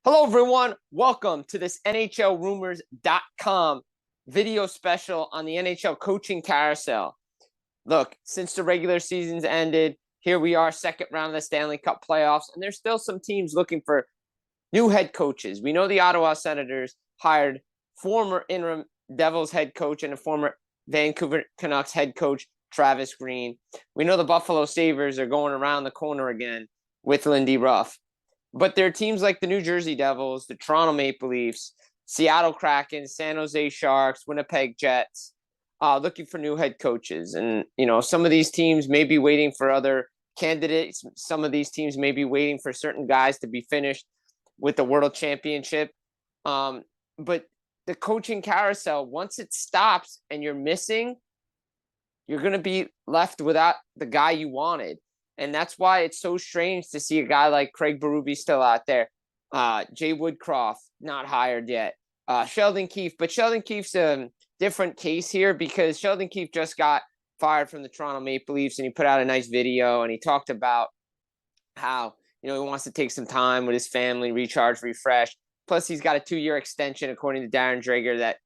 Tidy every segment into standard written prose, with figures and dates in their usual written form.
Hello, everyone. Welcome to this NHLRumors.com video special on the NHL coaching carousel. Look, since the regular season's ended, here we are, second round of the Stanley Cup playoffs, and there's still some teams looking for new head coaches. We know the Ottawa Senators hired former interim Devils head coach and a former Vancouver Canucks head coach, Travis Green. We know the Buffalo Sabres are going around the corner again with Lindy Ruff. But there are teams like the New Jersey Devils, the Toronto Maple Leafs, Seattle Kraken, San Jose Sharks, Winnipeg Jets, looking for new head coaches. And, some of these teams may be waiting for other candidates. Some of these teams may be waiting for certain guys to be finished with the World Championship. But the coaching carousel, once it stops and you're missing, you're going to be left without the guy you wanted. And that's why it's so strange to see a guy like Craig Berube still out there. Jay Woodcroft, not hired yet. Sheldon Keefe. But Sheldon Keefe's a different case here because Sheldon Keefe just got fired from the Toronto Maple Leafs, and he put out a nice video, and he talked about how, he wants to take some time with his family, recharge, refresh. Plus, he's got a 2-year extension, according to Darren Dreger, that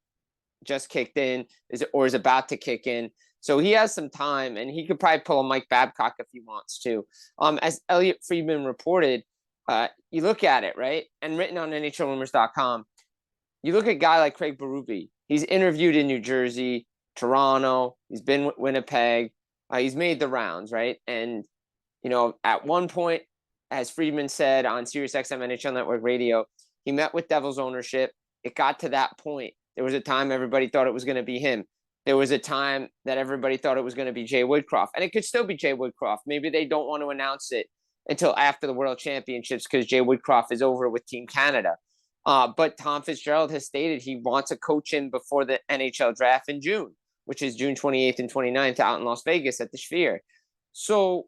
just kicked in or is about to kick in. So he has some time, and he could probably pull a Mike Babcock if he wants to. As Elliot Friedman reported, you look at it, right? And written on NHLRumors.com, you look at a guy like Craig Berube. He's interviewed in New Jersey, Toronto. He's been with Winnipeg. He's made the rounds, right? And, at one point, as Friedman said on SiriusXM NHL Network Radio, he met with Devils ownership. It got to that point. There was a time everybody thought it was going to be him. There was a time that everybody thought it was going to be Jay Woodcroft, and it could still be Jay Woodcroft. Maybe they don't want to announce it until after the World Championships because Jay Woodcroft is over with Team Canada. But Tom Fitzgerald has stated he wants to coach him before the NHL draft in June, which is June 28th and 29th out in Las Vegas at the Sphere. So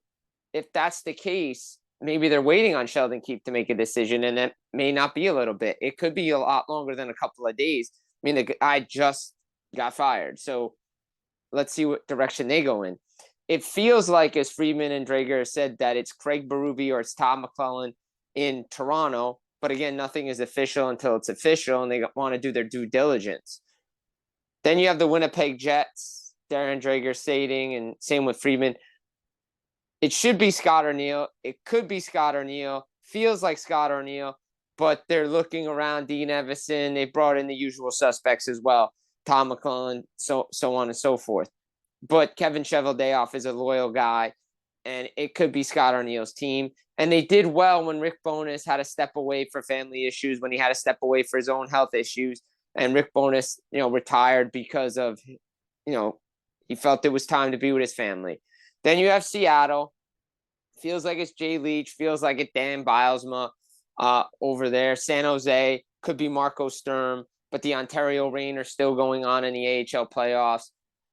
if that's the case, maybe they're waiting on Sheldon Keefe to make a decision, and that may not be a little bit. It could be a lot longer than a couple of days. I mean, the guy just got fired. So let's see what direction they go in. It feels like, as Friedman and Dreger said, that it's Craig Berube or it's Todd McClellan in Toronto. But again, nothing is official until it's official, and they want to do their due diligence. Then you have the Winnipeg Jets, Darren Dreger stating, and same with Friedman. It should be Scott Arniel. It could be Scott Arniel. Feels like Scott Arniel, but they're looking around. Dean Evison. They brought in the usual suspects as well. Tom McClellan, so on and so forth. But Kevin Cheveldayoff is a loyal guy, and it could be Scott Arniel's team. And they did well when Rick Bowness had to step away for family issues, when he had to step away for his own health issues. And Rick Bowness, retired because of, he felt it was time to be with his family. Then you have Seattle. Feels like it's Jay Leach. Feels like it's Dan Bilesma over there. San Jose could be Marco Sturm. But the Ontario Reign are still going on in the AHL playoffs.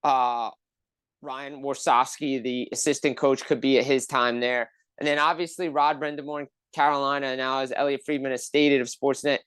Ryan Warsofsky, the assistant coach, could be at his time there. And then obviously Rod Brind'Amour in Carolina. Now, as Elliot Friedman has stated of Sportsnet,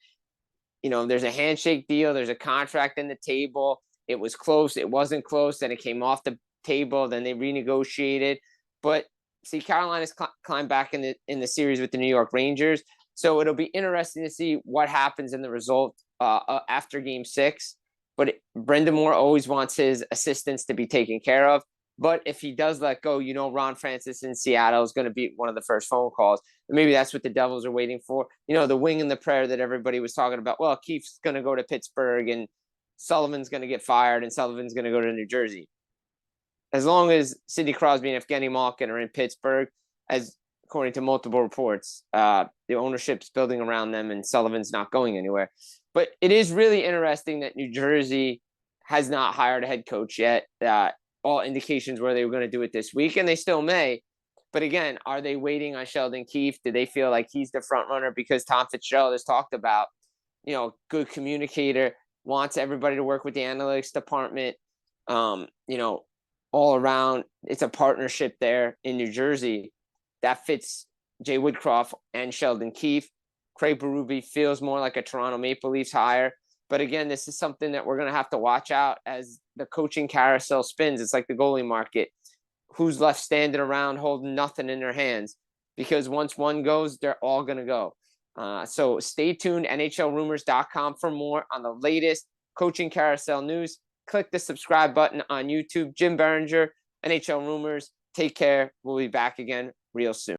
there's a handshake deal. There's a contract in the table. It was close. It wasn't close. Then it came off the table. Then they renegotiated. But see, Carolina's climbed back in the series with the New York Rangers. So it'll be interesting to see what happens in the result after Game 6. But Brind'Amour always wants his assistants to be taken care of. But if he does let go, Ron Francis in Seattle is going to be one of the first phone calls. And maybe that's what the Devils are waiting for. The wing and the prayer that everybody was talking about. Well, Keefe's going to go to Pittsburgh, and Sullivan's going to get fired, and Sullivan's going to go to New Jersey. As long as Sidney Crosby and Evgeny Malkin are in Pittsburgh, as according to multiple reports, the ownership's building around them, and Sullivan's not going anywhere. But it is really interesting that New Jersey has not hired a head coach yet. All indications were they were going to do it this week, and they still may. But again, are they waiting on Sheldon Keefe? Do they feel like he's the front runner because Tom Fitzgerald has talked about, good communicator, wants everybody to work with the analytics department, all around. It's a partnership there in New Jersey that fits Jay Woodcroft and Sheldon Keefe. Craig Berube feels more like a Toronto Maple Leafs hire. But again, this is something that we're going to have to watch out as the coaching carousel spins. It's like the goalie market. Who's left standing around holding nothing in their hands? Because once one goes, they're all going to go. So stay tuned, NHLrumors.com for more on the latest coaching carousel news. Click the subscribe button on YouTube. Jim Berenger, NHL Rumors. Take care. We'll be back again real soon.